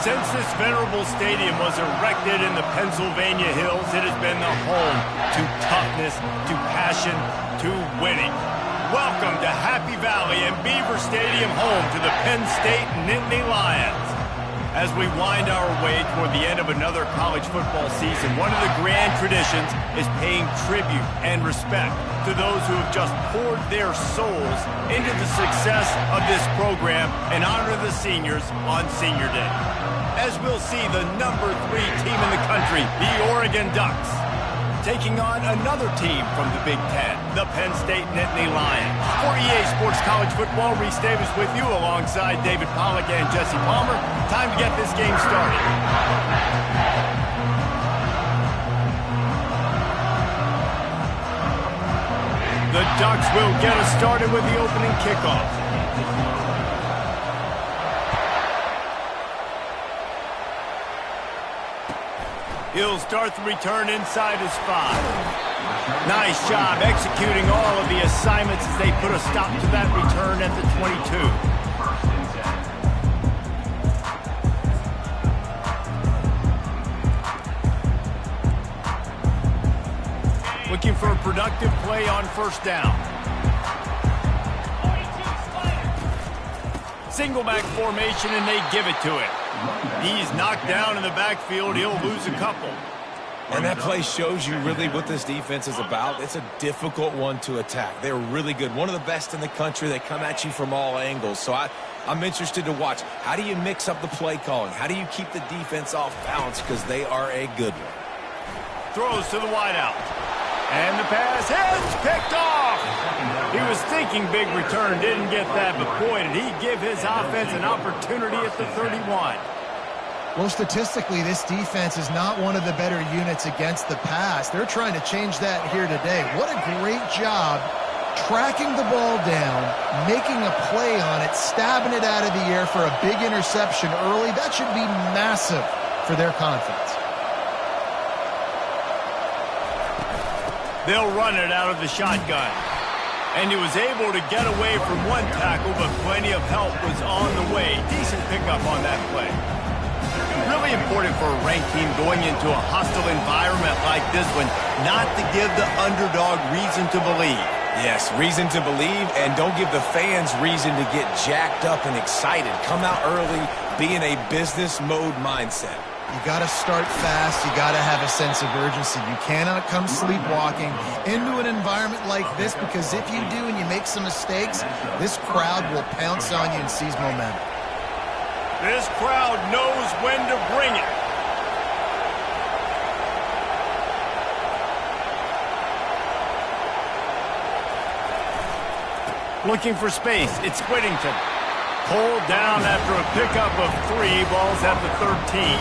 Since this venerable stadium was erected in the Pennsylvania Hills, it has been the home to toughness, to passion, to winning. Welcome to Happy Valley and Beaver Stadium, home to the Penn State Nittany Lions. As we wind our way toward the end of another college football season, one of the grand traditions is paying tribute and respect to those who have just poured their souls into the success of this program and honor the seniors on Senior Day. As we'll see the number 3 team in the country, the Oregon Ducks, taking on another team from the Big Ten, the Penn State Nittany Lions. For EA Sports College Football, Reese Davis with you alongside David Pollack and Jesse Palmer. Time to get this game started. The Ducks will get us started with the opening kickoff. He'll start the return inside his 5. Nice job executing all of the assignments as they put a stop to that return at the 22. Looking for a productive play on first down. Single back formation, and they give it to him. He's knocked down in the backfield. He'll lose a couple. And that play shows you really what this defense is about. It's a difficult one to attack. They're really good. One of the best in the country. They come at you from all angles. So I'm interested to watch. How do you mix up the play calling? How do you keep the defense off balance? Because they are a good one. Throws to the wideout. And the pass is picked off. He was thinking big return, didn't get that, but boy, did he give his offense an opportunity at the 31. Well, statistically, this defense is not one of the better units against the pass. They're trying to change that here today. What a great job tracking the ball down, making a play on it, stabbing it out of the air for a big interception early. That should be massive for their confidence. They'll run it out of the shotgun. And he was able to get away from one tackle, but plenty of help was on the way. Decent pickup on that play. Really important for a ranked team going into a hostile environment like this one, not to give the underdog reason to believe. Yes, reason to believe, and don't give the fans reason to get jacked up and excited. Come out early, be in a business mode mindset. You got to start fast. You got to have a sense of urgency. You cannot come sleepwalking into an environment like this, because if you do and you make some mistakes, this crowd will pounce on you and seize momentum. This crowd knows when to bring it. Looking for space. It's Whittington. Pulled down after a pickup of 3 balls at the 13.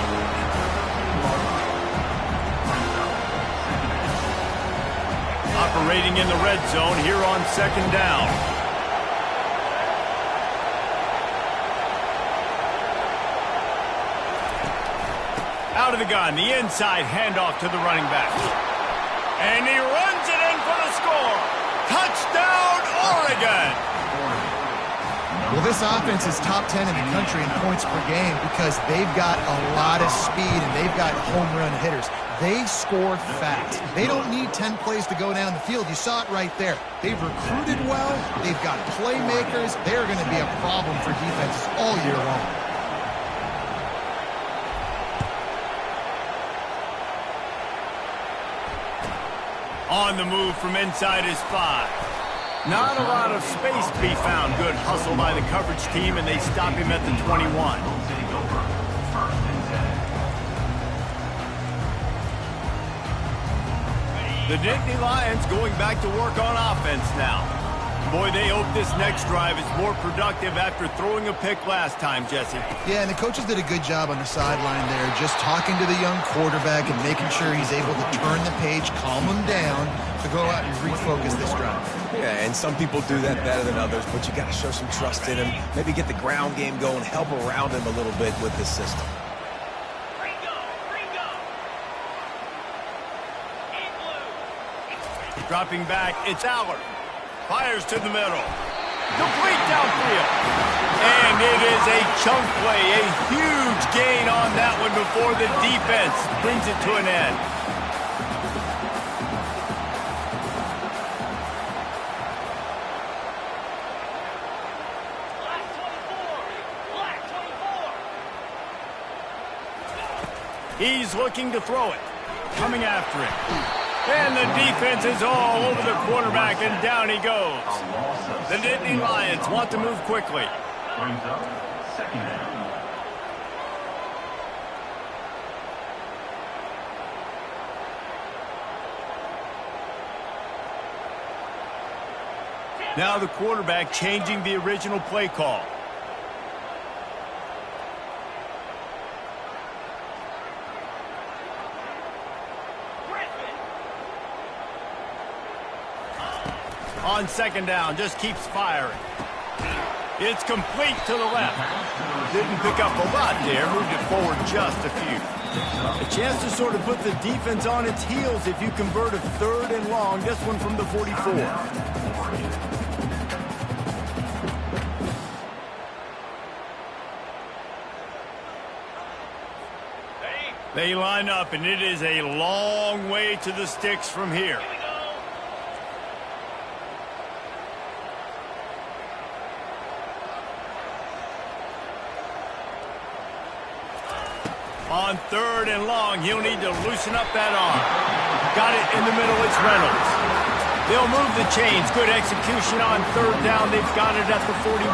Operating in the red zone here on second down. Out of the gun, the inside handoff to the running back. And he runs it in for the score. Touchdown, Oregon! Well, this offense is top 10 in the country in points per game because they've got a lot of speed and they've got home run hitters. They score fast. They don't need 10 plays to go down the field. You saw it right there. They've recruited well. They've got playmakers. They're going to be a problem for defenses all year long. On the move from inside his 5. Not a lot of space to be found. Good hustle by the coverage team, and they stop him at the 21. The Nittany Lions going back to work on offense now. Boy, they hope this next drive is more productive after throwing a pick last time, Jesse. Yeah, and the coaches did a good job on the sideline there, just talking to the young quarterback and making sure he's able to turn the page, calm him down, to go out and refocus this drive. Yeah, and some people do that better than others, but you got to show some trust in him. Maybe get the ground game going, help around him a little bit with this system. Dropping back, it's Allard. Fires to the middle. Complete downfield. And it is a chunk play, a huge gain on that one before the defense brings it to an end. He's looking to throw it. Coming after it. And the defense is all over the quarterback, and down he goes. The Nittany Lions want to move quickly. Brings up second down. Now the quarterback changing the original play call. On second down, just keeps firing. It's complete to the left. Didn't pick up a lot there, moved it forward just a few. A chance to sort of put the defense on its heels if you convert a 3rd and long, this one from the 44. They line up, and it is a long way to the sticks from here. On 3rd and long, he'll need to loosen up that arm. Got it in the middle, it's Reynolds. They'll move the chains. Good execution on 3rd down. They've got it at the 41.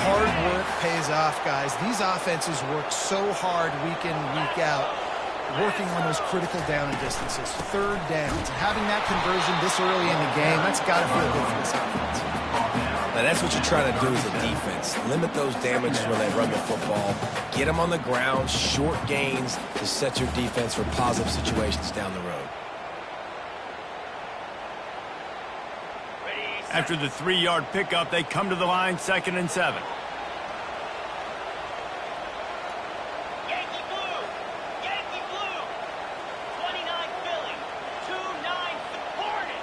Hard work pays off, guys. These offenses work so hard week in, week out, working on those critical down distances, 3rd downs. Having that conversion this early in the game, that's got to feel good for this offense. Now, that's what you're trying to do as a defense. Limit those damages when they run the football. Get them on the ground, short gains to set your defense for positive situations down the road. After the 3-yard pickup, they come to the line, 2nd and 7. Yankee Blue! Yankee Blue! 29 Philly! 2-9 Hornet!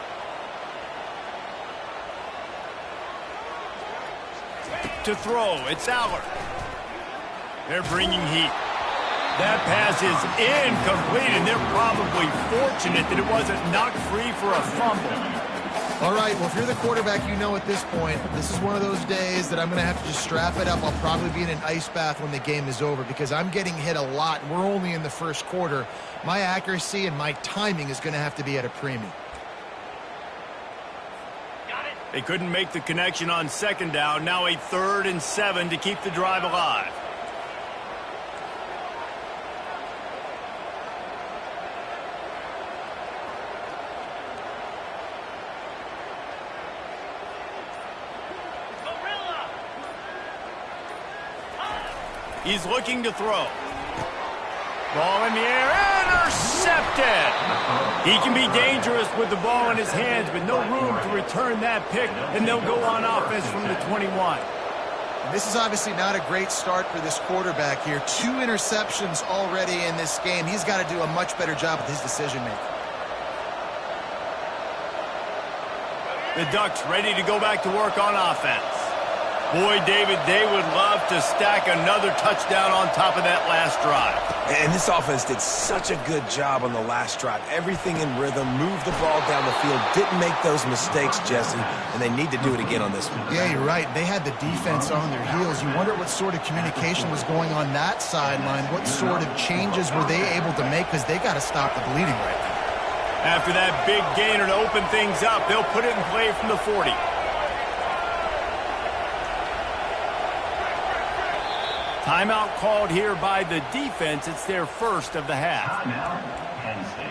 To throw, it's Aller. They're bringing heat. That pass is incomplete, and they're probably fortunate that it wasn't knocked free for a fumble. All right, well, if you're the quarterback, you know at this point, this is one of those days that I'm going to have to just strap it up. I'll probably be in an ice bath when the game is over because I'm getting hit a lot. We're only in the 1st quarter. My accuracy and my timing is going to have to be at a premium. They couldn't make the connection on 2nd down. Now a 3rd and 7 to keep the drive alive. He's looking to throw. Ball in the air, intercepted! He can be dangerous with the ball in his hands, but no room to return that pick, and they'll go on offense from the 21. This is obviously not a great start for this quarterback here. 2 interceptions already in this game. He's got to do a much better job with his decision-making. The Ducks ready to go back to work on offense. Boy, David, they would love to stack another touchdown on top of that last drive. And this offense did such a good job on the last drive. Everything in rhythm, moved the ball down the field, didn't make those mistakes, Jesse, and they need to do it again on this one. Yeah, you're right. They had the defense on their heels. You wonder what sort of communication was going on that sideline. What sort of changes were they able to make because they got to stop the bleeding right now. After that big gainer to open things up, they'll put it in play from the 40. Timeout called here by the defense. It's their first of the half. Timeout, Penn State.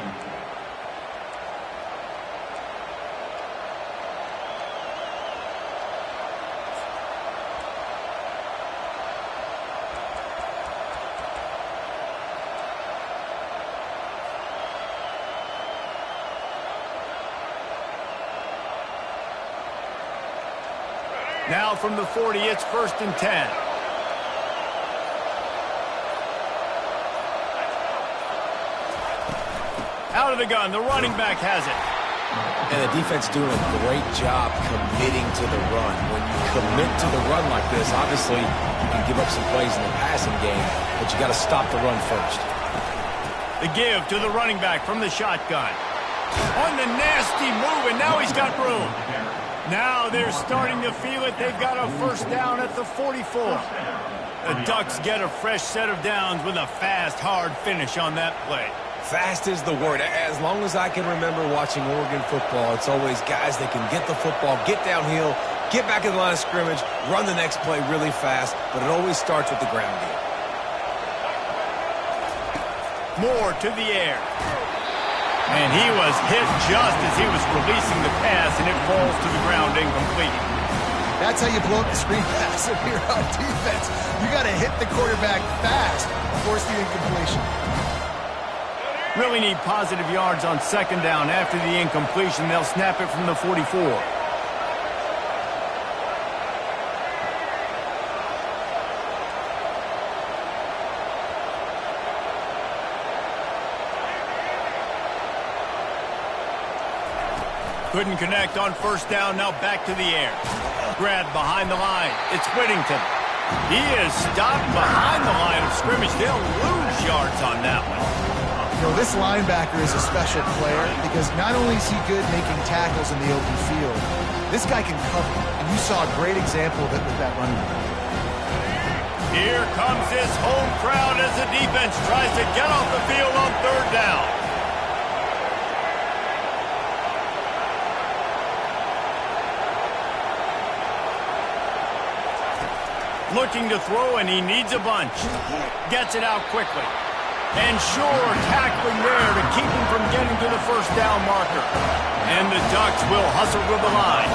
Now from the 40, it's 1st and 10. Out of the gun, the running back has it. And the defense doing a great job committing to the run. When you commit to the run like this, obviously you can give up some plays in the passing game, but you got to stop the run first. The give to the running back from the shotgun. On the nasty move, and now he's got room. Now they're starting to feel it. They've got a first down at the 44. The Ducks get a fresh set of downs with a fast, hard finish on that play. Fast is the word. As long as I can remember watching Oregon football, it's always guys that can get the football, get downhill, get back in the line of scrimmage, run the next play really fast, but it always starts with the ground game. Moore to the air. And he was hit just as he was releasing the pass, and it falls to the ground incomplete. That's how you blow up the screen pass if you're on defense. You got to hit the quarterback fast to force the incompletion. Really need positive yards on second down. After the incompletion, they'll snap it from the 44. Couldn't connect on first down, now back to the air. Grabbed behind the line. It's Whittington. He is stopped behind the line of scrimmage. They'll lose yards on that one. You know, this linebacker is a special player because not only is he good making tackles in the open field, this guy can cover. And you saw a great example of it with that running back. Here comes this home crowd as the defense tries to get off the field on third down. Looking to throw, and he needs a bunch. Gets it out quickly. And sure, tackling there to keep him from getting to the first down marker. And the Ducks will hustle to the line.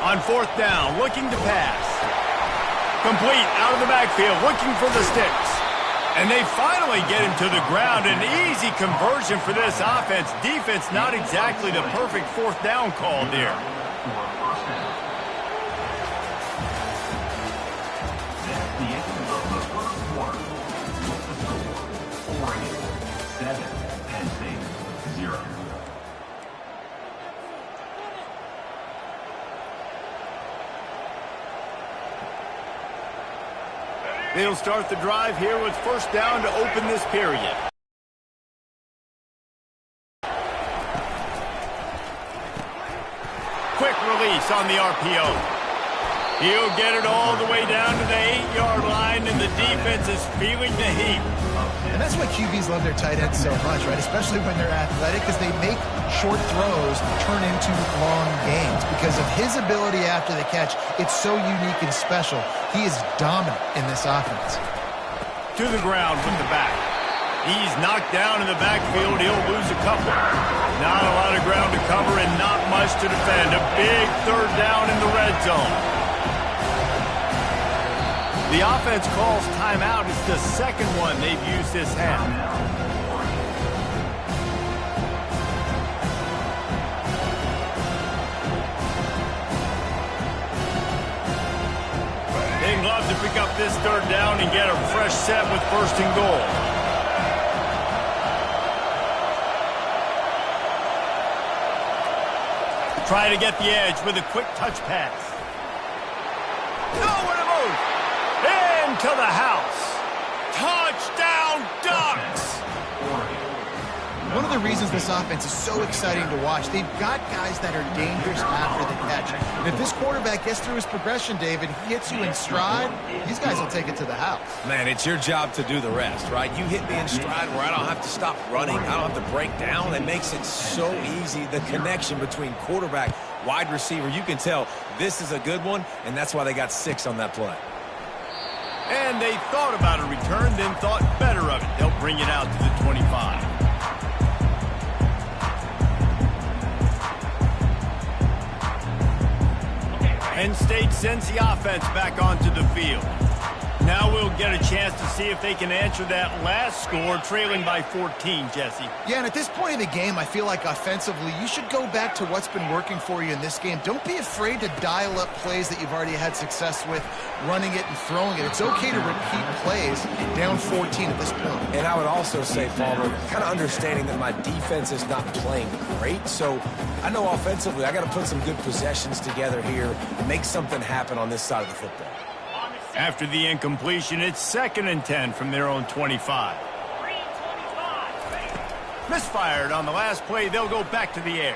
On fourth down, looking to pass. Complete out of the backfield, looking for the sticks. And they finally get him to the ground. An easy conversion for this offense. Defense not exactly the perfect fourth down call there. They'll start the drive here with first down to open this period. Quick release on the RPO. He'll get it all the way down to the 8-yard line, and the defense is feeling the heat. And that's why QBs love their tight ends so much, right? Especially when they're athletic, because they make short throws turn into long gains. Because of his ability after the catch, it's so unique and special. He is dominant in this offense. To the ground from the back. He's knocked down in the backfield. He'll lose a couple. Not a lot of ground to cover and not much to defend. A big third down in the red zone. The offense calls timeout. It's the second one they've used this half. They'd love to pick up this third down and get a fresh set with first and goal. Try to get the edge with a quick touch pass. Nowhere to move. Into the house. Touchdown, Ducks! One of the reasons this offense is so exciting to watch, they've got guys that are dangerous after the catch. And if this quarterback gets through his progression, David, he hits you in stride, these guys will take it to the house. Man, it's your job to do the rest, right? You hit me in stride where I don't have to stop running. I don't have to break down. It makes it so easy. The connection between quarterback, wide receiver, you can tell this is a good one, and that's why they got 6 on that play. And they thought about a return, then thought better of it. They'll bring it out to the 25. Penn State sends the offense back onto the field. Now we'll get a chance to see if they can answer that last score, trailing by 14, Jesse. Yeah, and at this point in the game, I feel like offensively, you should go back to what's been working for you in this game. Don't be afraid to dial up plays that you've already had success with, running it and throwing it. It's okay to repeat plays down 14 at this point. And I would also say, Palmer, kind of understanding that my defense is not playing great, so I know offensively I got to put some good possessions together here and make something happen on this side of the football. After the incompletion, it's 2nd and 10 from their own 25. Misfired on the last play. They'll go back to the air.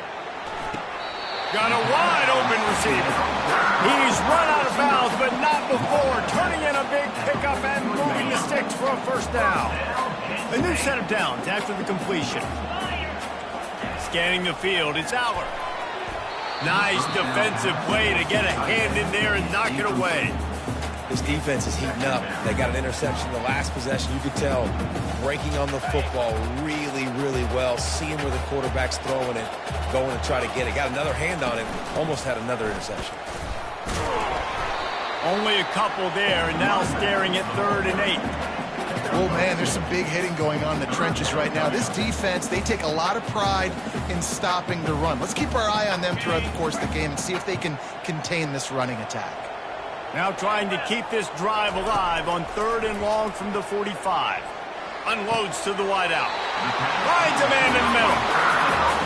Got a wide open receiver. He's run out of bounds, but not before turning in a big pickup and moving the sticks for a first down. A new set of downs after the completion. Scanning the field, it's Aller. Nice defensive play to get a hand in there and knock it away. This defense is heating up. They got an interception in the last possession. You could tell breaking on the football really, really well, seeing where the quarterback's throwing it, going to try to get it. Got another hand on it, almost had another interception. Only a couple there, and now staring at 3rd and 8. Oh, man, there's some big hitting going on in the trenches right now. This defense, they take a lot of pride in stopping the run. Let's keep our eye on them throughout the course of the game and see if they can contain this running attack. Now trying to keep this drive alive on 3rd and long from the 45. Unloads to the wideout. Finds a man in the middle.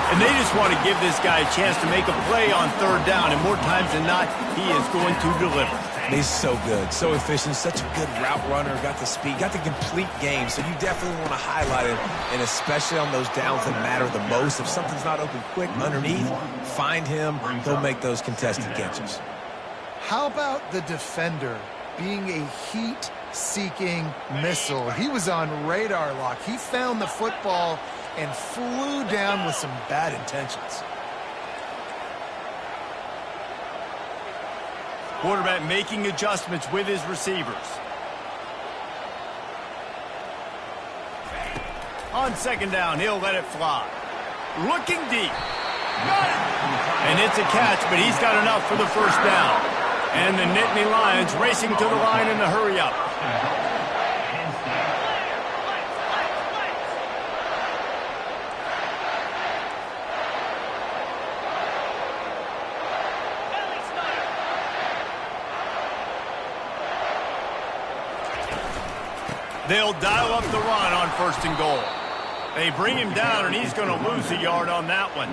And they just want to give this guy a chance to make a play on 3rd down, and more times than not, he is going to deliver. He's so good, so efficient, such a good route runner, got the speed, got the complete game, so you definitely want to highlight him, and especially on those downs that matter the most. If something's not open quick underneath, find him, he'll make those contested catches. How about the defender being a heat-seeking missile? He was on radar lock. He found the football and flew down with some bad intentions. Quarterback making adjustments with his receivers. On 2nd down, he'll let it fly. Looking deep. Got it! And it's a catch, but he's got enough for the first down. And the Nittany Lions racing to the line in the hurry-up. They'll dial up the run on 1st and goal. They bring him down, and he's going to lose a yard on that one.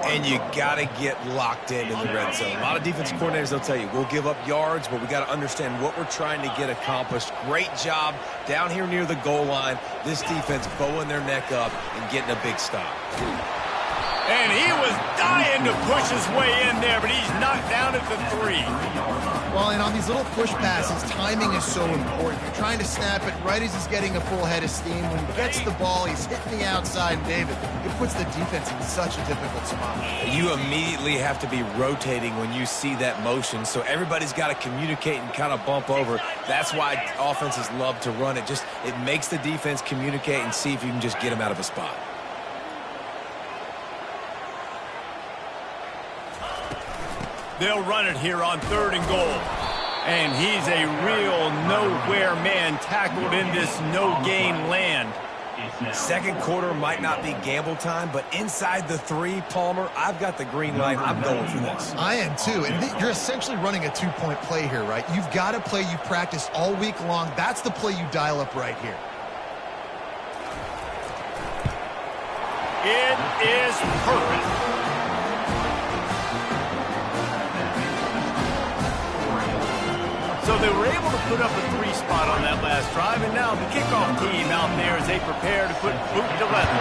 And you got to get locked in the red zone. A lot of defensive coordinators, they'll tell you, we'll give up yards, but we got to understand what we're trying to get accomplished. Great job down here near the goal line. This defense bowing their neck up and getting a big stop. And he was dying to push his way in there, but he's knocked down at the 3. Well, and on these little push passes, timing is so important. You're trying to snap it right as he's getting a full head of steam. When he gets the ball, he's hitting the outside, and David, it puts the defense in such a difficult spot. You immediately have to be rotating when you see that motion, so everybody's got to communicate and kind of bump over. That's why offenses love to run it. It makes the defense communicate and see if you can just get him out of a spot. They'll run it here on 3rd and goal. And he's a real nowhere man tackled in this no-gain land. Second quarter might not be gamble time, but inside the 3, Palmer, I've got the green light. I'm going for this. I am too. And you're essentially running a 2-point play here, right? You've got a play you've practiced all week long. That's the play you dial up right here. It is perfect. So they were able to put up a 3 spot on that last drive, and now the kickoff team out there as they prepare to put boot to leather.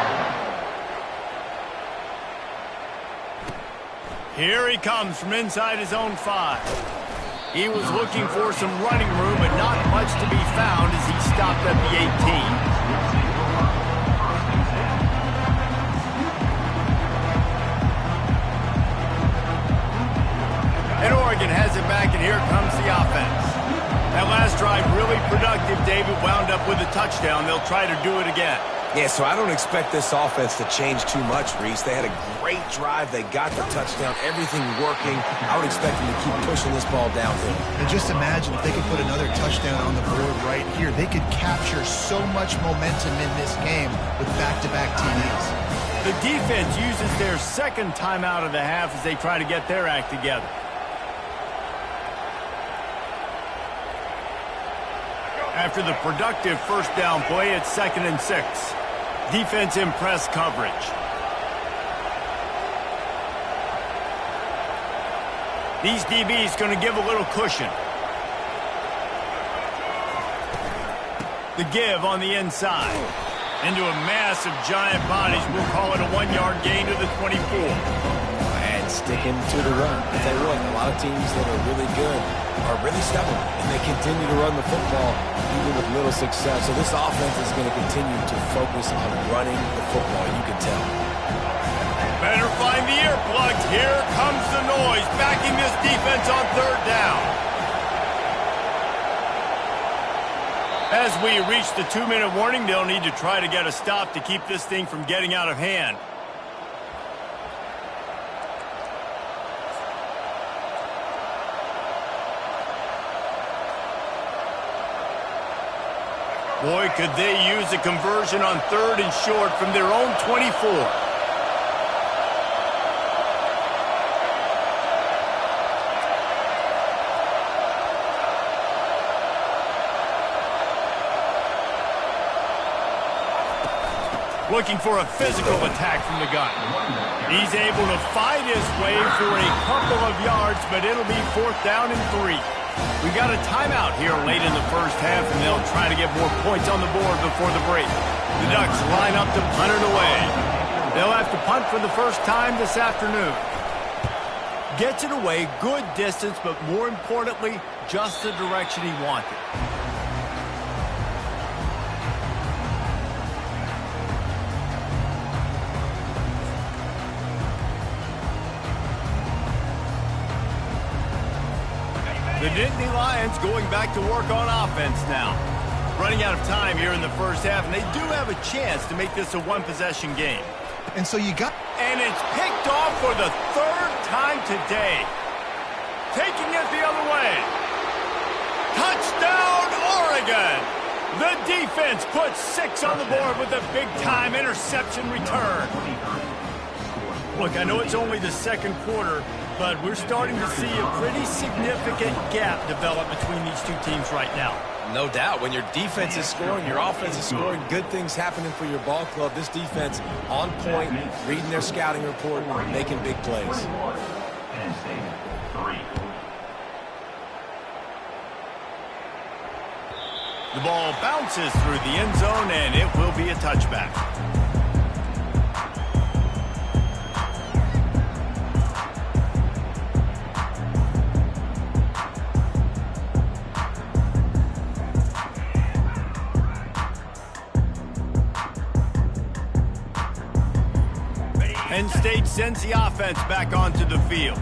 Here he comes from inside his own 5. He was looking for some running room, but not much to be found as he stopped at the 18. And Oregon has it back, and here comes the offense. That last drive really productive. David wound up with a touchdown. They'll try to do it again. Yeah, so I don't expect this offense to change too much, Reese. They had a great drive. They got the touchdown, everything working. I would expect them to keep pushing this ball downhill. And just imagine if they could put another touchdown on the board right here. They could capture so much momentum in this game with back-to-back TDs. The defense uses their second timeout of the half as they try to get their act together. After the productive first down play, it's 2nd and 6. Defense in press coverage. These DBs going to give a little cushion. The give on the inside. Into a mass of giant bodies. We'll call it a 1-yard gain to the 24. And sticking to the run. I tell you what, a lot of teams that are really good are really stubborn, and they continue to run the football even with little success. So this offense is going to continue to focus on running the football, you can tell. Better find the earplugs. Here comes the noise, backing this defense on 3rd down. As we reach the 2-minute warning, they'll need to try to get a stop to keep this thing from getting out of hand. Boy, could they use a conversion on 3rd and short from their own 24. Looking for a physical attack from the gun. He's able to fight his way for a couple of yards, but it'll be 4th down and 3. We got a timeout here late in the first half, and they'll try to get more points on the board before the break. The Ducks line up to punt it away. They'll have to punt for the first time this afternoon. Gets it away, good distance, but more importantly, just the direction he wanted. The Nittany Lions going back to work on offense now. Running out of time here in the first half, and they do have a chance to make this a one-possession game. And so you got... And it's picked off for the 3rd time today. Taking it the other way. Touchdown, Oregon! The defense puts 6 on the board with a big-time interception return. Look, I know it's only the 2nd quarter, but we're starting to see a pretty significant gap develop between these two teams right now. No doubt. When your defense is scoring, your offense is scoring, good things happening for your ball club. This defense on point, reading their scouting report, making big plays. Penn State, 3. The ball bounces through the end zone, and it will be a touchback. Penn State sends the offense back onto the field.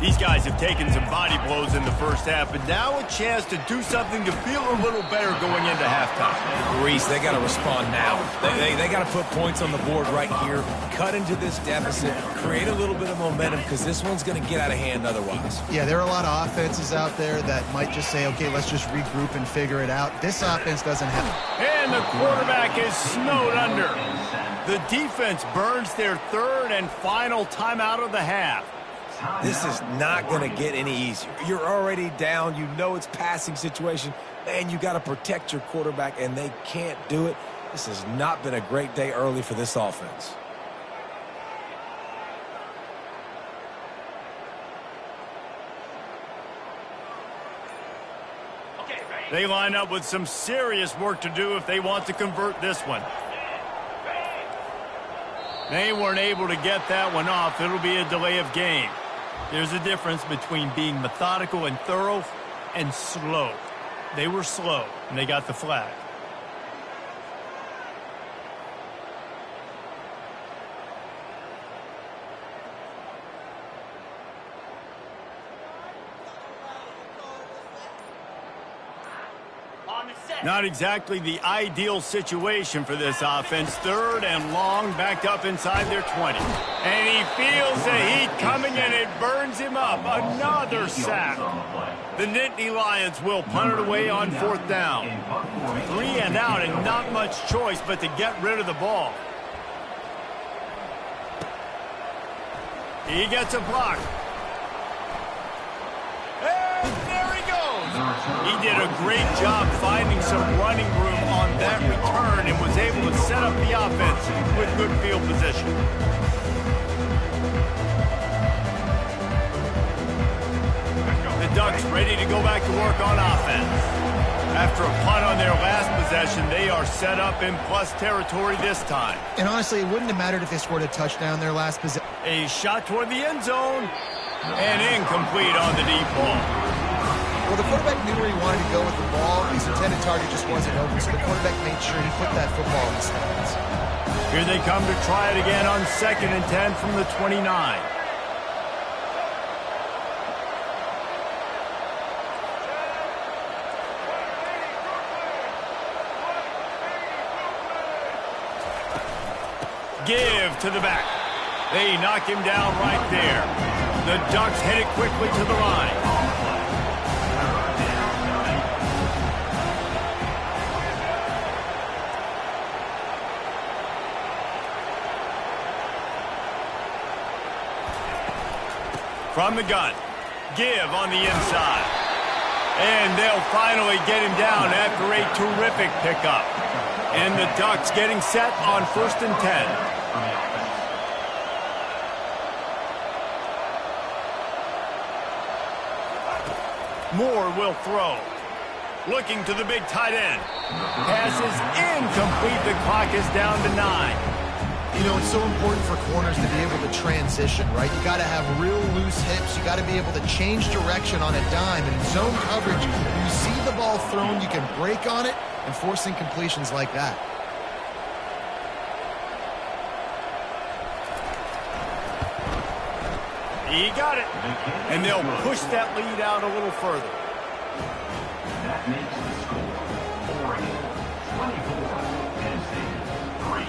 These guys have taken some body blows in the first half, but now a chance to do something to feel a little better going into halftime. Reese, they got to respond now. They got to put points on the board right here, cut into this deficit, create a little bit of momentum, because this one's going to get out of hand otherwise. Yeah, there are a lot of offenses out there that might just say, okay, let's just regroup and figure it out. This offense doesn't have it. And the quarterback is snowed under. The defense burns their 3rd and final timeout of the half. This is not going to get any easier. You're already down. You know it's passing situation. Man, you got to protect your quarterback, and they can't do it. This has not been a great day early for this offense. They line up with some serious work to do if they want to convert this one. They weren't able to get that one off. It'll be a delay of game. There's a difference between being methodical and thorough and slow. They were slow, and they got the flag. On the Not exactly the ideal situation for this offense. 3rd and long, backed up inside their 20. And he feels the heat coming, and it burns him up. Another sack. The Nittany Lions will punt it away on 4th down. 3 and out, and not much choice but to get rid of the ball. He gets a block. And there he goes. He did a great job finding some running room on that return and was able to set up the offense with good field position. The Ducks ready to go back to work on offense. After a punt on their last possession, they are set up in plus territory this time. And honestly, it wouldn't have mattered if they scored a touchdown their last possession. A shot toward the end zone, and incomplete on the deep ball. Well, the quarterback knew where he wanted to go with the ball. His intended target just wasn't open, so the quarterback made sure he put that football in the stands. Here they come to try it again on 2nd and 10 from the 29. Give to the back. They knock him down right there. The Ducks hit it quickly to the line. From the gun. Give on the inside. And they'll finally get him down after a terrific pickup. And the Ducks getting set on 1st and 10. Moore will throw. Looking to the big tight end. Pass is incomplete. The clock is down to 9. You know, it's so important for corners to be able to transition, right? You got to have real loose hips. You got to be able to change direction on a dime. And in zone coverage, you see the ball thrown, you can break on it and force incompletions like that. He got it. And they'll push that lead out a little further. That makes the score 40, 24, Tennessee 3.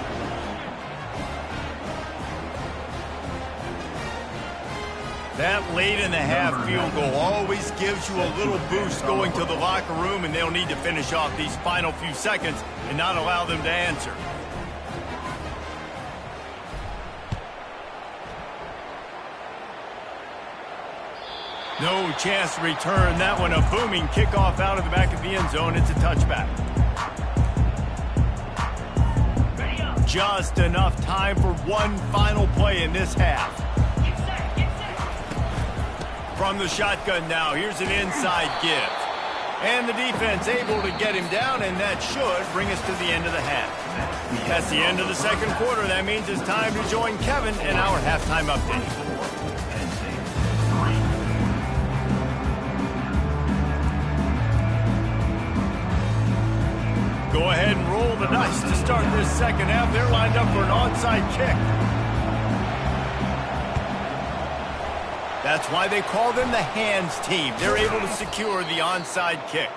That late in the half field goal always gives you a little boost going to the locker room, and they'll need to finish off these final few seconds and not allow them to answer. No chance to return that one. A booming kickoff out of the back of the end zone. It's a touchback. Just enough time for one final play in this half. From the shotgun now, here's an inside give. And the defense able to get him down, and that should bring us to the end of the half. That's the end of the 2nd quarter. That means it's time to join Kevin in our halftime update. Go ahead and roll the dice to start this 2nd half. They're lined up for an onside kick. That's why they call them the hands team. They're able to secure the onside kick.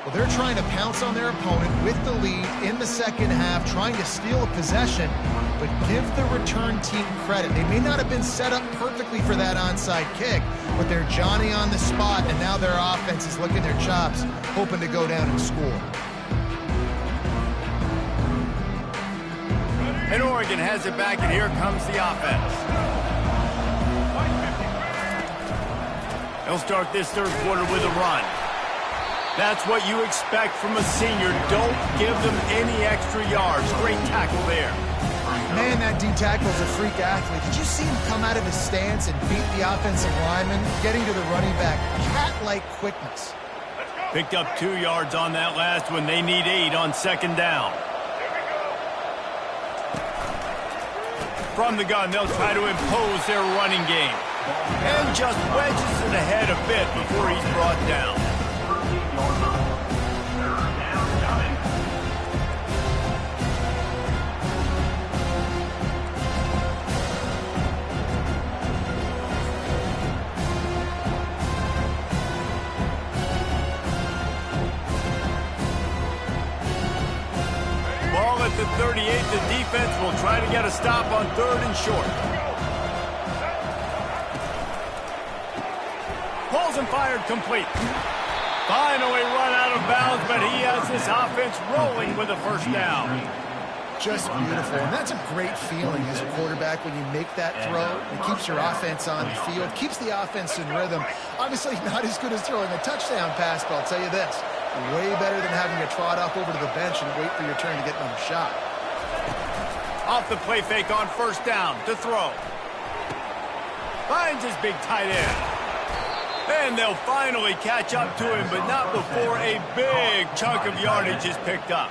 Well, they're trying to pounce on their opponent with the lead in the 2nd half, trying to steal a possession, but give the return team credit. They may not have been set up perfectly for that onside kick, but they're Johnny on the spot, and now their offense is licking their chops, hoping to go down and score. And Oregon has it back, and here comes the offense. They'll start this 3rd quarter with a run. That's what you expect from a senior. Don't give them any extra yards. Great tackle there. Man, that D-tackle's a freak athlete. Did you see him come out of his stance and beat the offensive lineman, getting to the running back? Cat-like quickness. Picked up 2 yards on that last one. They need 8 on 2nd down. From the gun, they'll try to impose their running game. And just wedges it ahead a bit before he's brought down. 4th and 38. The defense will try to get a stop on 3rd and short. Pulls and fired complete. Finally run out of bounds, but he has this offense rolling with a first down. Just beautiful, and that's a great feeling as a quarterback when you make that throw. It keeps your offense on the field, keeps the offense in rhythm. Obviously not as good as throwing a touchdown pass, but I'll tell you this, way better than having to trot up over to the bench and wait for your turn to get another shot. Off the play fake on first down to throw. Finds his big tight end. And they'll finally catch up to him, but not before a big chunk of yardage is picked up.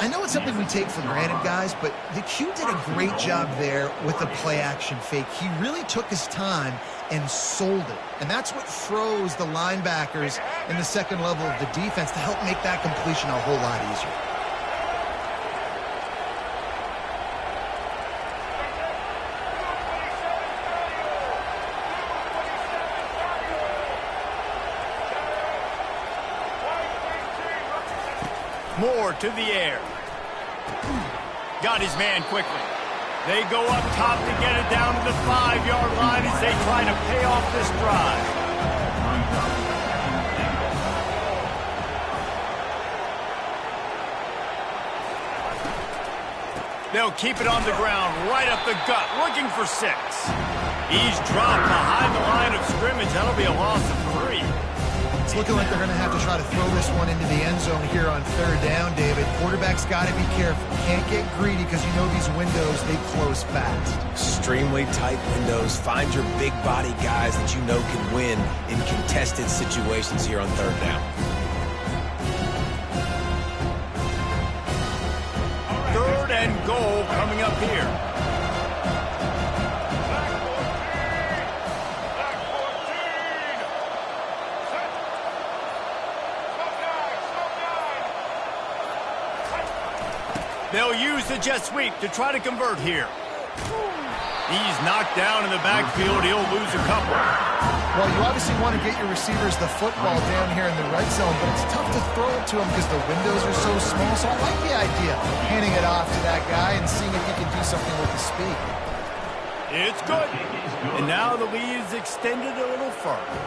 I know it's something we take for granted, guys, but the Q did a great job there with the play-action fake. He really took his time and sold it. And that's what froze the linebackers in the second level of the defense to help make that completion a whole lot easier. Moore to the air. Got his man quickly. They go up top to get it down to the 5-yard line as they try to pay off this drive. They'll keep it on the ground, right up the gut, looking for 6. He's dropped behind the line of scrimmage. That'll be a loss of 3. It's looking like they're going to have to try to throw this one into the end zone here on 3rd down, David. Quarterback's got to be careful. Can't get greedy because you know these windows, they close fast. Extremely tight windows. Find your big body guys that you know can win in contested situations here on 3rd down. 3rd and goal coming up here. They'll use the jet sweep to try to convert here. He's knocked down in the backfield. He'll lose a couple. Well, you obviously want to get your receivers the football down here in the red zone, but it's tough to throw it to them because the windows are so small. So I like the idea of handing it off to that guy and seeing if he can do something with the speed. It's good. And now the lead is extended a little further.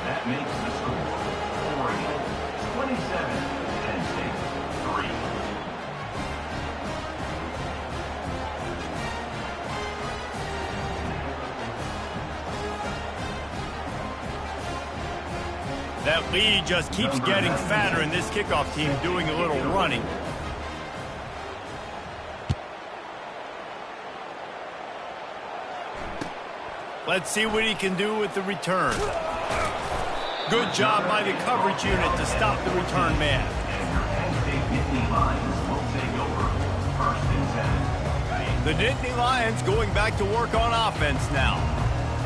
That makes the score 27, Penn State 3. That lead just keeps getting fatter, and this kickoff team doing a little running. Let's see what he can do with the return. Good job by the coverage unit to stop the return man. The Nittany Lions going back to work on offense now.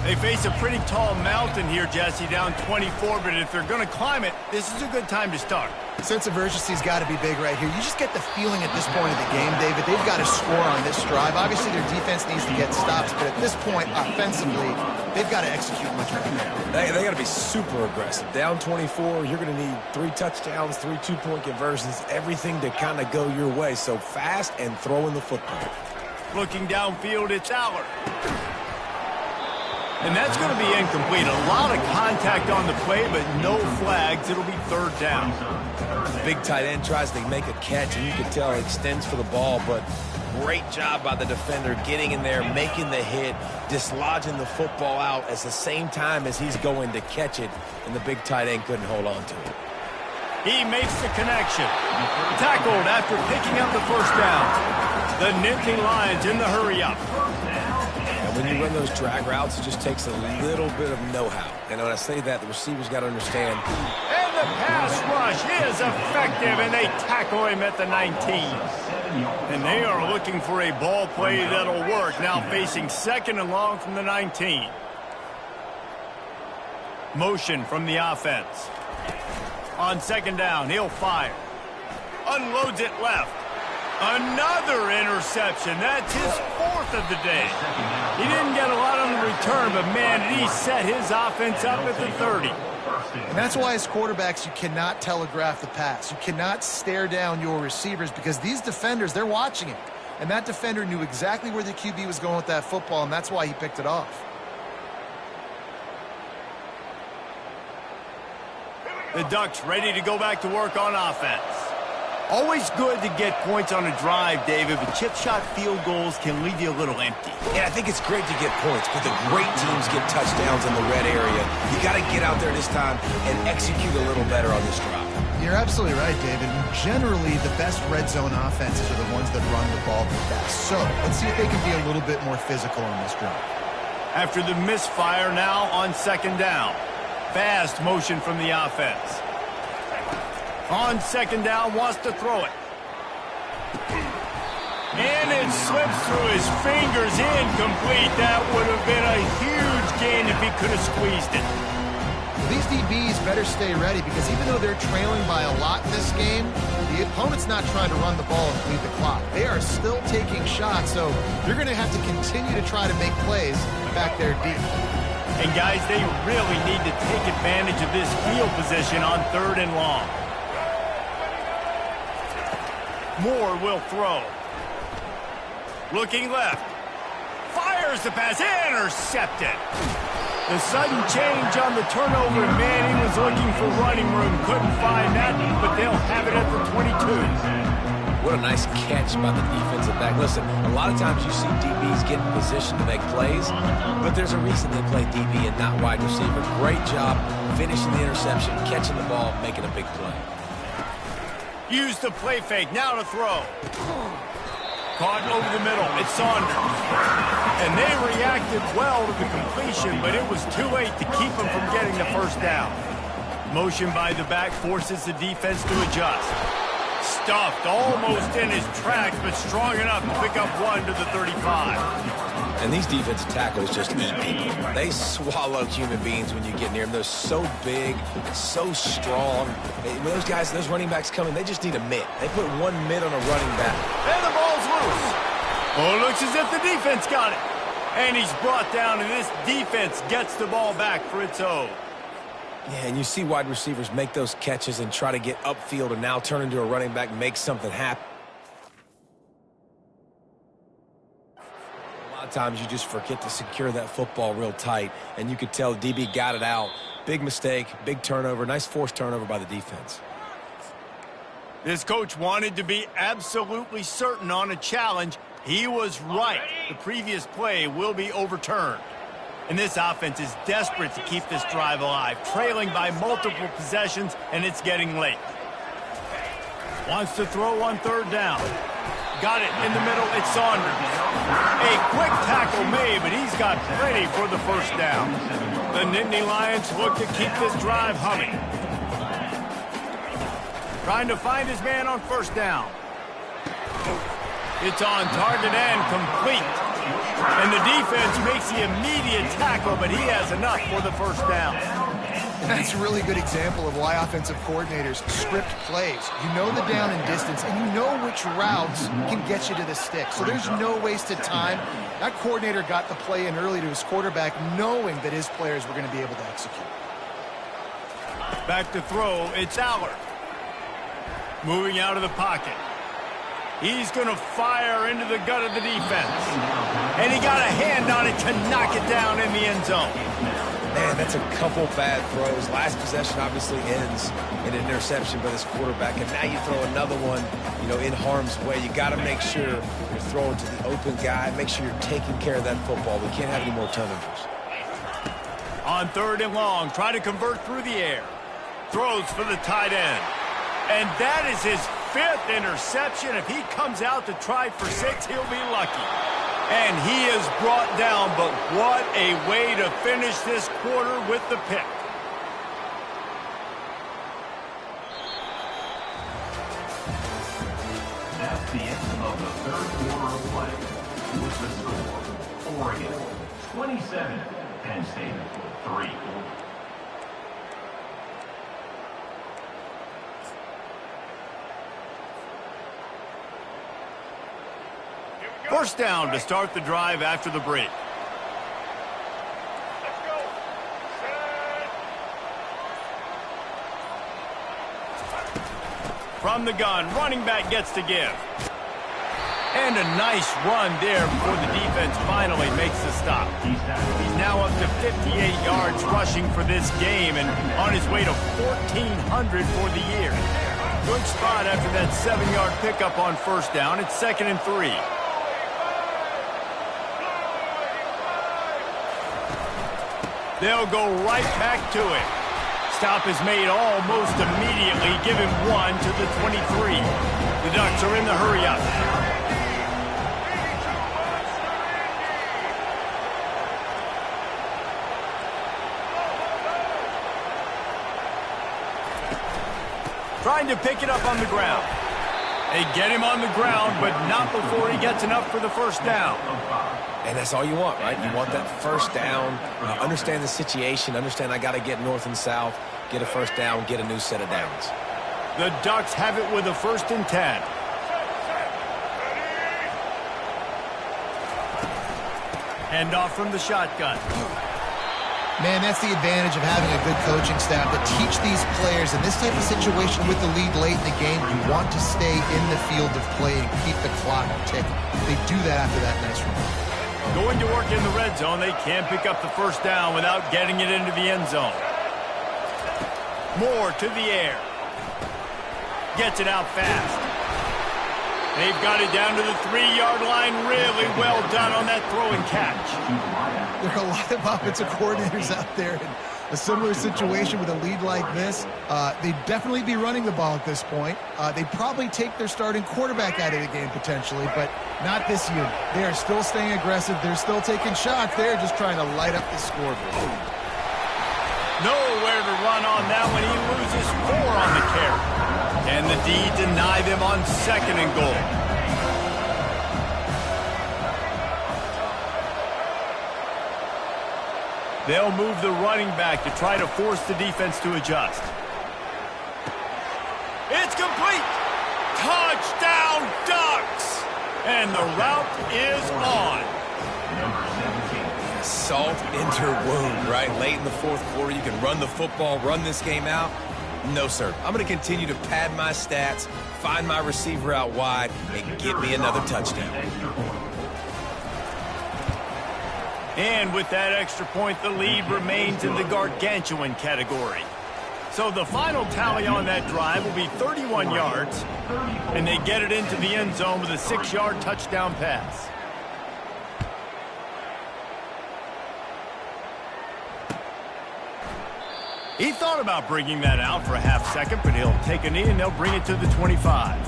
They face a pretty tall mountain here, Jesse, down 24, but if they're going to climb it, this is a good time to start. Sense of urgency's got to be big right here. You just get the feeling at this point of the game, David, they've got to score on this drive. Obviously, their defense needs to get stops, but at this point, offensively, they've got to execute much better. They got to be super aggressive. Down 24, you're going to need 3 touchdowns, 3 two-point conversions, everything to kind of go your way. So fast and throwing the football. Looking downfield, it's Aller. And that's going to be incomplete. A lot of contact on the play, but no flags. It'll be 3rd down. Big tight end tries to make a catch, and you can tell he extends for the ball, but great job by the defender getting in there, making the hit, dislodging the football out at the same time as he's going to catch it, and the big tight end couldn't hold on to it. He makes the connection. Tackled after picking up the first down. The Nittany Lions in the hurry-up. When you run those drag routes, it just takes a little bit of know-how. And when I say that, the receivers got to understand. And the pass rush is effective, and they tackle him at the 19. And they are looking for a ball play that'll work. Now facing 2nd and long from the 19. Motion from the offense. On 2nd down, he'll fire. Unloads it left. Another interception. That's his 4th of the day. He didn't get a lot on the return, but man, did he set his offense up at the 30. And that's why as quarterbacks, you cannot telegraph the pass. You cannot stare down your receivers because these defenders, they're watching it. And that defender knew exactly where the QB was going with that football, and that's why he picked it off. The Ducks ready to go back to work on offense. Always good to get points on a drive, David, but chip shot field goals can leave you a little empty. Yeah, I think it's great to get points, but the great teams get touchdowns in the red area. You got to get out there this time and execute a little better on this drive. You're absolutely right, David. Generally, the best red zone offenses are the ones that run the ball the best. So let's see if they can be a little bit more physical on this drive. After the misfire, now on second down. Fast motion from the offense. On second down, wants to throw it. And it slips through his fingers, incomplete. That would have been a huge gain if he could have squeezed it. These DBs better stay ready because even though they're trailing by a lot in this game, the opponent's not trying to run the ball and bleed the clock. They are still taking shots, so you're going to have to continue to try to make plays back there deep. And guys, they really need to take advantage of this field position on third and long. Moore will throw. Looking left. Fires the pass. Intercepted. The sudden change on the turnover, and man, he was looking for running room. Couldn't find that, but they'll have it at the 22. What a nice catch by the defensive back. Listen, a lot of times you see DBs get in position to make plays, but there's a reason they play DB and not wide receiver. Great job finishing the interception, catching the ball, making a big play. Use the play fake. Now to throw. Caught over the middle. It's Saunders. And they reacted well to the completion, but it was too late to keep them from getting the first down. Motion by the back forces the defense to adjust. Stuffed almost in his tracks, but strong enough to pick up one to the 35. And these defensive tackles just eat people. They swallow human beings when you get near them. They're so big, so strong. When those guys, those running backs come in, they just need a mitt. They put one mitt on a running back. And the ball's loose. Oh, it looks as if the defense got it. And he's brought down, and this defense gets the ball back for its own. Yeah, and you see wide receivers make those catches and try to get upfield and now turn into a running back and make something happen. A lot of times you just forget to secure that football real tight, and you could tell the DB got it out. Big mistake, big turnover, nice forced turnover by the defense. This coach wanted to be absolutely certain on a challenge. He was right. The previous play will be overturned. And this offense is desperate to keep this drive alive, trailing by multiple possessions, and it's getting late. Wants to throw on third down. Got it in the middle. It's Saunders. A quick tackle made, but he's got plenty for the first down. The Nittany Lions look to keep this drive humming. Trying to find his man on first down. It's on target and complete. And the defense makes the immediate tackle, but he has enough for the first down. That's a really good example of why offensive coordinators script plays. You know the down and distance, and you know which routes can get you to the stick. So there's no wasted time. That coordinator got the play in early to his quarterback, knowing that his players were going to be able to execute. Back to throw, it's Allard. Moving out of the pocket. He's going to fire into the gut of the defense. And he got a hand on it to knock it down in the end zone. Man, that's a couple bad throws. Last possession obviously ends in an interception by this quarterback, and now you throw another one, in harm's way. You got to make sure you're throwing to the open guy. Make sure you're taking care of that football. We can't have any more turnovers. On third and long, try to convert through the air. Throws for the tight end. And that is his fifth interception. If he comes out to try for 6, he'll be lucky. And he is brought down, but what a way to finish this quarter with the pick. That's the end of the third quarter of play. With the score, Oregon 27, Penn State 3. First down to start the drive after the break. From the gun, running back gets to give. And a nice run there before the defense finally makes the stop. He's now up to 58 yards rushing for this game and on his way to 1,400 for the year. Good spot after that 7-yard pickup on first down. It's 2nd and 3. They'll go right back to it. Stop is made almost immediately. Give him 1 to the 23. The Ducks are in the hurry-up. Trying to pick it up on the ground. They get him on the ground, but not before he gets enough for the first down. And that's all you want, right? You want that first down, understand the situation, understand I got to get north and south, get a first down, get a new set of downs. The Ducks have it with a 1st and 10. Hand off from the shotgun. Man, that's the advantage of having a good coaching staff to teach these players in this type of situation with the lead late in the game. You want to stay in the field of play and keep the clock ticking. They do that after that nice run. Going to work in the red zone. They can't pick up the first down without getting it into the end zone. Moore to the air. Gets it out fast. They've got it down to the 3-yard line. Really well done on that throw and catch. There are a lot of offensive coordinators out there in a similar situation with a lead like this. They'd definitely be running the ball at this point. They'd probably take their starting quarterback out of the game potentially, but not this unit. They are still staying aggressive. They're still taking shots. They're just trying to light up the scoreboard. Nowhere to run on that one. He loses 4 on the carry. And the D deny them on 2nd and goal. They'll move the running back to try to force the defense to adjust. It's complete! Touchdown, Ducks! And the route is on. Salt into wound, right? Late in the 4th quarter, you can run the football, run this game out. No, sir. I'm going to continue to pad my stats, find my receiver out wide, and get me another touchdown. And with that extra point, the lead remains in the gargantuan category. So the final tally on that drive will be 31 yards, and they get it into the end zone with a 6-yard touchdown pass. He thought about bringing that out for a half second, but he'll take a knee and they'll bring it to the 25.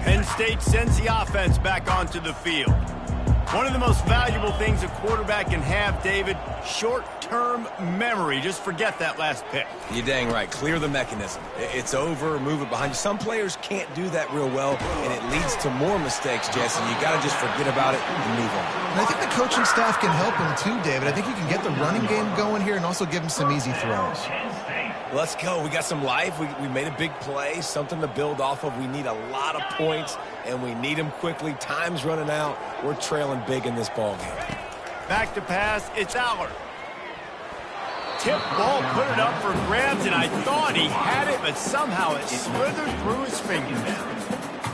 Penn State sends the offense back onto the field. One of the most valuable things a quarterback can have, David, short-term memory. Just forget that last pick. You're dang right. Clear the mechanism. It's over, move it behind you. Some players can't do that real well, and it leads to more mistakes, Jesse. You got to just forget about it and move on. And I think the coaching staff can help him too, David. I think you can get the running game going here and also give him some easy throws. Let's go. We got some life. We made a big play, something to build off of. We need a lot of points, and we need them quickly. Time's running out. We're trailing big in this ball game. Back to pass. It's Aller. Tip ball, put it up for grabs, and I thought he had it, but somehow it slithered through his fingers.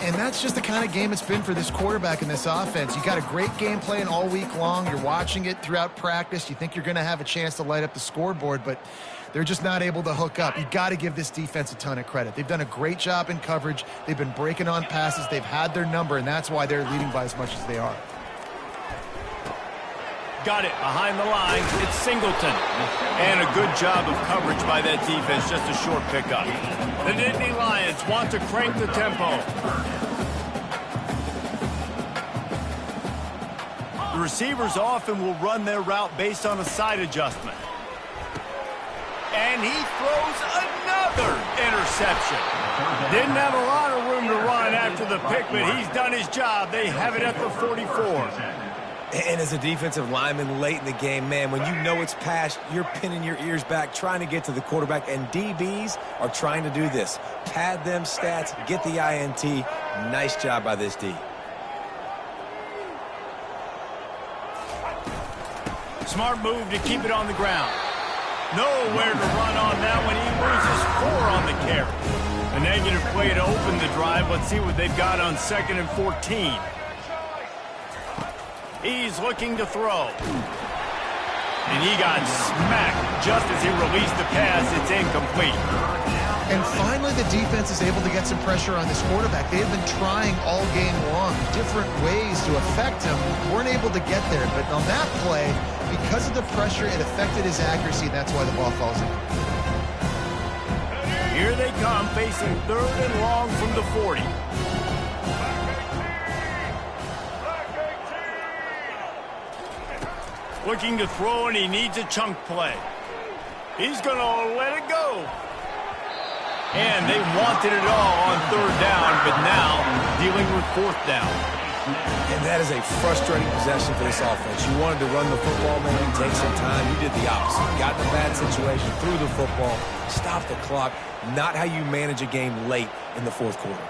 And that's just the kind of game it's been for this quarterback in this offense. You got a great game plan all week long. You're watching it throughout practice. You think you're going to have a chance to light up the scoreboard, but they're just not able to hook up. You got to give this defense a ton of credit. They've done a great job in coverage. They've been breaking on passes. They've had their number, and that's why they're leading by as much as they are. Got it behind the line. It's Singleton. And a good job of coverage by that defense. Just a short pickup. The Nittany Lions want to crank the tempo. The receivers often will run their route based on a side adjustment. And he throws another interception. Didn't have a lot of room to run after the pick, but he's done his job. They have it at the 44. And as a defensive lineman late in the game, man, when you know it's past, you're pinning your ears back, trying to get to the quarterback, and DBs are trying to do this. Pad them stats, get the INT. Nice job by this D. Smart move to keep it on the ground. Nowhere to run on that one. He loses 4 on the carry. A negative play to open the drive. Let's see what they've got on 2nd and 14. He's looking to throw. And he got smacked just as he released the pass. It's incomplete. And finally, the defense is able to get some pressure on this quarterback. They've been trying all game long, different ways to affect him. Weren't able to get there. But on that play, because of the pressure, it affected his accuracy, and that's why the ball falls in. Here they come, facing 3rd and long from the 40. Looking to throw, and he needs a chunk play. He's going to let it go. And they wanted it all on 3rd down, but now dealing with 4th down. And that is a frustrating possession for this offense. You wanted to run the football, man, take some time. You did the opposite. Got in a bad situation, threw the football, stopped the clock. Not how you manage a game late in the 4th quarter.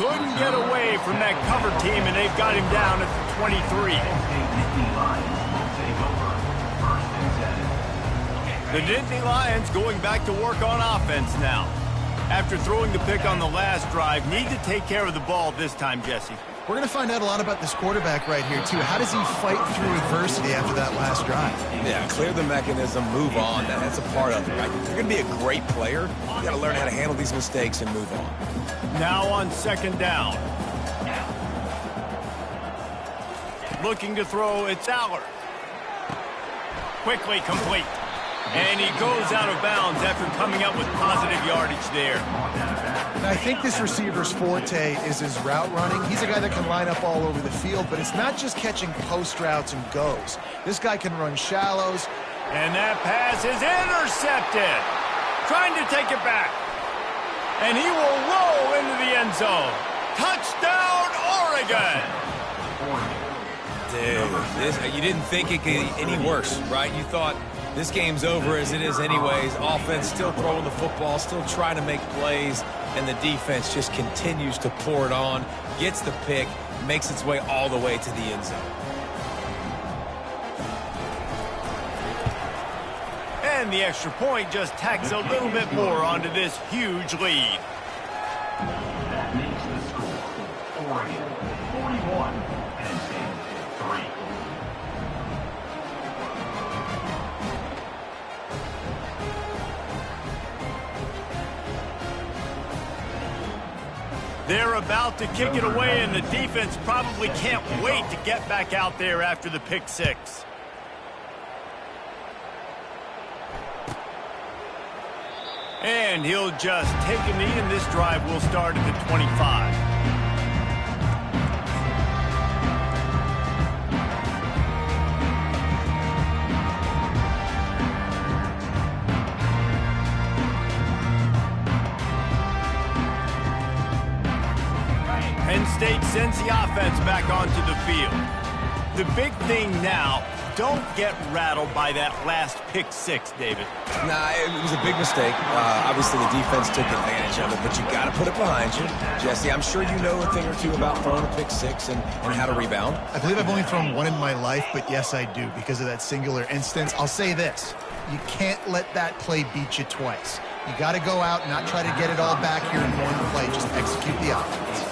Couldn't get away from that cover team, and they've got him down at the 23. The Nittany Lions going back to work on offense now. After throwing the pick on the last drive, need to take care of the ball this time, Jesse. We're going to find out a lot about this quarterback right here, too. How does he fight through adversity after that last drive? Yeah, clear the mechanism, move on. That's a part of it, right? If you're going to be a great player, you got to learn how to handle these mistakes and move on. Now on 2nd down. Looking to throw, it's Aller. Quickly complete. And he goes out of bounds after coming up with positive yardage there. And I think this receiver's forte is his route running. He's a guy that can line up all over the field, but it's not just catching post routes and goes. This guy can run shallows. And that pass is intercepted. Trying to take it back. And he will roll into the end zone. Touchdown, Oregon! Dude, you didn't think it could get any worse, right? You thought this game's over as it is anyways. Offense still throwing the football, still trying to make plays, and the defense just continues to pour it on, gets the pick, makes its way all the way to the end zone. And the extra point just tacks a little bit more onto this huge lead. That makes the score Oregon 41, Penn State 3. They're about to kick it away, and the defense probably can't wait to get back out there after the pick six. And he'll just take a knee, and this drive will start at the 25. Penn State sends the offense back onto the field. The big thing now, don't get rattled by that last pick six, David. Nah, it was a big mistake. Obviously, the defense took advantage of it, but you got to put it behind you. Jesse, I'm sure you know a thing or two about throwing a pick six and how to rebound. I believe I've only thrown one in my life, but yes, I do because of that singular instance. I'll say this. You can't let that play beat you twice. You got to go out and not try to get it all back here in one play. Just execute the offense.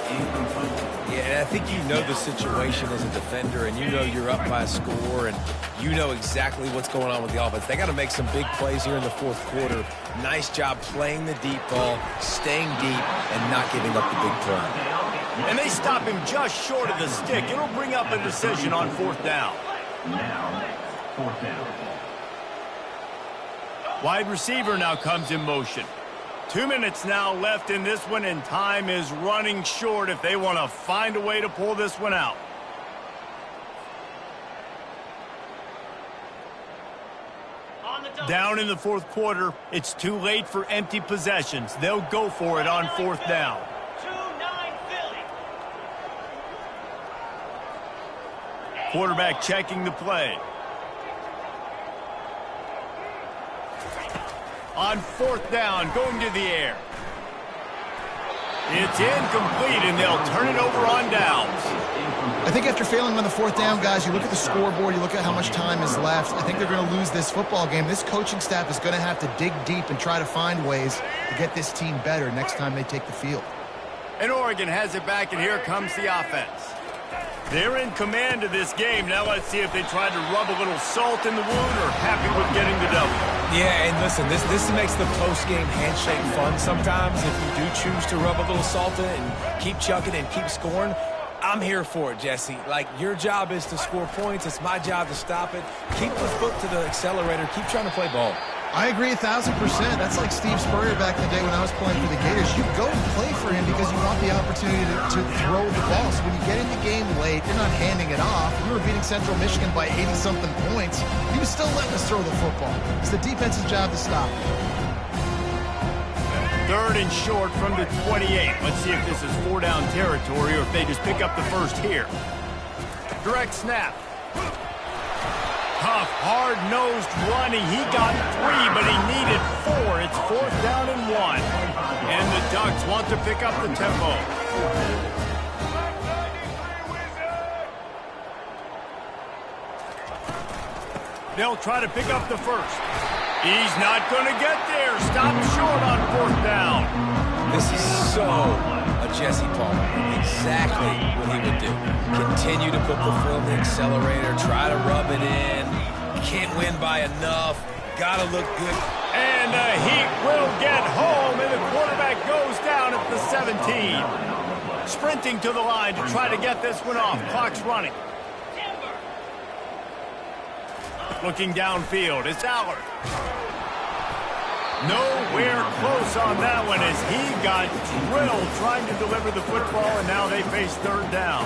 Yeah, and I think you know the situation as a defender, and you know you're up by a score, and you know exactly what's going on with the offense. They got to make some big plays here in the fourth quarter. Nice job playing the deep ball, staying deep, and not giving up the big play. And they stop him just short of the stick. It'll bring up a decision on fourth down. Now, fourth down. Wide receiver now comes in motion. 2 minutes now left in this one, and time is running short if they want to find a way to pull this one out. Down in the fourth quarter, it's too late for empty possessions. They'll go for it on fourth down. 2-9 Philly. Quarterback checking the play. On fourth down, going to the air. It's incomplete, and they'll turn it over on downs. I think after failing on the fourth down, guys, you look at the scoreboard, you look at how much time is left. I think they're going to lose this football game. This coaching staff is going to have to dig deep and try to find ways to get this team better next time they take the field. And Oregon has it back, and here comes the offense. They're in command of this game. Now let's see if they try to rub a little salt in the wound or happy with getting the W. Yeah, and listen, this makes the post-game handshake fun sometimes. If you do choose to rub a little salt in it and keep chucking and keep scoring, I'm here for it, Jesse. Like, your job is to score points. It's my job to stop it. Keep the foot to the accelerator. Keep trying to play ball. I agree 1,000%. That's like Steve Spurrier back in the day when I was playing for the Gators. You go and play for him because you want the opportunity to throw the ball. So when you get in the game late, you're not handing it off. We were beating Central Michigan by 80-something points. He was still letting us throw the football. It's the defense's job to stop. 3rd and short from the 28. Let's see if this is 4-down territory or if they just pick up the first here. Direct snap. Tough, hard-nosed running. He got 3, but he needed 4. It's 4th down and 1. And the Ducks want to pick up the tempo. They'll try to pick up the first. He's not going to get there. Stop short on 4th down. This is so a Jesse Palmer. Exactly what he would do. Continue to put the foot on the accelerator. Try to rub it in. Can't win by enough. Got to look good. And the Heat will get home, and the quarterback goes down at the 17. Sprinting to the line to try to get this one off. Clock's running. Looking downfield, it's Allard. Nowhere close on that one as he got drilled trying to deliver the football, and now they face 3rd down.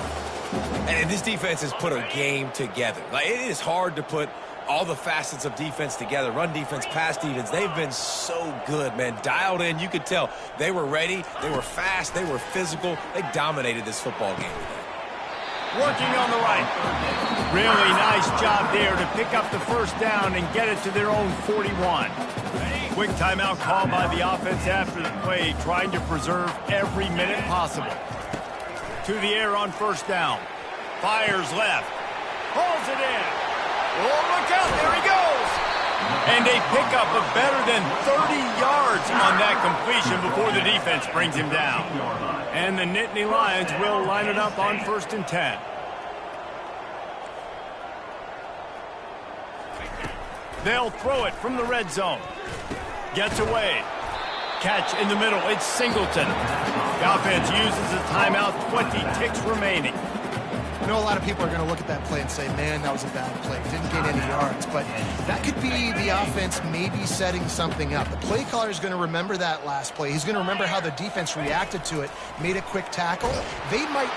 And this defense has put a game together. Like, it is hard to put all the facets of defense together. Run defense, pass defense. They've been so good, man. Dialed in. You could tell they were ready. They were fast. They were physical. They dominated this football game today. Working on the right. Really nice job there to pick up the first down and get it to their own 41. Quick timeout call by the offense after the play, trying to preserve every minute possible. To the air on 1st down. Fires left. Pulls it in. Oh, look out. There he goes. And they pick up a better than 30 yards on that completion before the defense brings him down. And the Nittany Lions will line it up on 1st and 10. They'll throw it from the red zone. Gets away. Catch in the middle. It's Singleton. The offense uses a timeout. 20 ticks remaining. I know a lot of people are going to look at that play and say, man, that was a bad play. Didn't gain any yards. But that could be the offense maybe setting something up. The play caller is going to remember that last play. He's going to remember how the defense reacted to it, made a quick tackle. They might...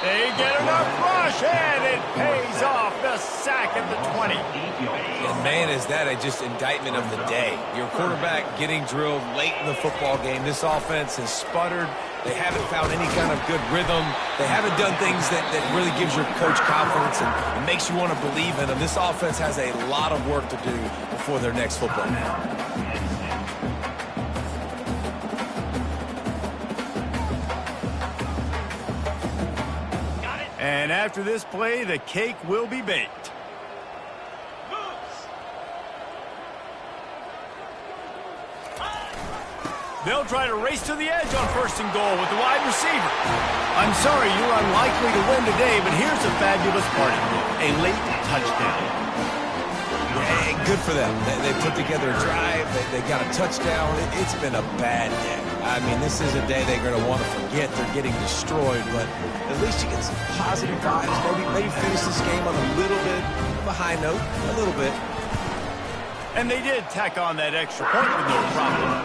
They get enough rush, and it pays off. The sack at the 20. And, man, is that a just indictment of the day. Your quarterback getting drilled late in the football game. This offense has sputtered. They haven't found any kind of good rhythm. They haven't done things that really gives your coach confidence and makes you want to believe in them. This offense has a lot of work to do before their next football game. And after this play, the cake will be baked. They'll try to race to the edge on 1st and goal with the wide receiver. I'm sorry, you're unlikely to win today, but here's a fabulous party. A late touchdown. Hey, good for them. They put together a drive. They got a touchdown. It's been a bad day. I mean, this is a day they're going to want to forget. They're getting destroyed, but at least you get some positive vibes. Maybe finish this game on a little bit of a high note, a little bit. And they did tack on that extra point with no problem.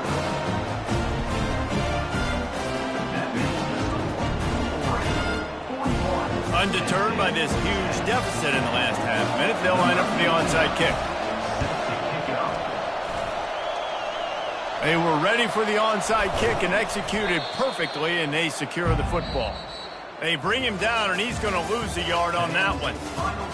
Undeterred by this huge deficit in the last half minute, they'll line up for the onside kick. They were ready for the onside kick and executed perfectly, and they secure the football. They bring him down, and he's going to lose a yard on that one.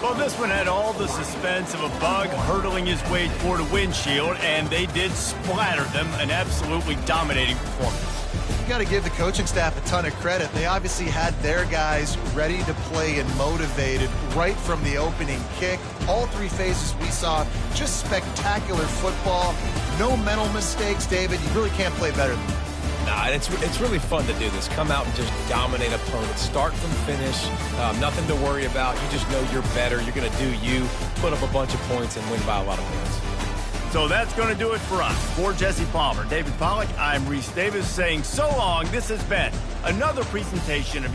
Well, this one had all the suspense of a bug hurtling his way toward a windshield, and they did splatter them, an absolutely dominating performance. you got to give the coaching staff a ton of credit. They obviously had their guys ready to play and motivated right from the opening kick. All three phases we saw, just spectacular football. No mental mistakes, David. You really can't play better than that. Nah, it's really fun to do this. Come out and just dominate opponents. Start from finish. Nothing to worry about. You just know you're better. You're going to do you, put up a bunch of points, and win by a lot of points. So that's going to do it for us. For Jesse Palmer, David Pollack, I'm Reese Davis saying so long. This has been another presentation of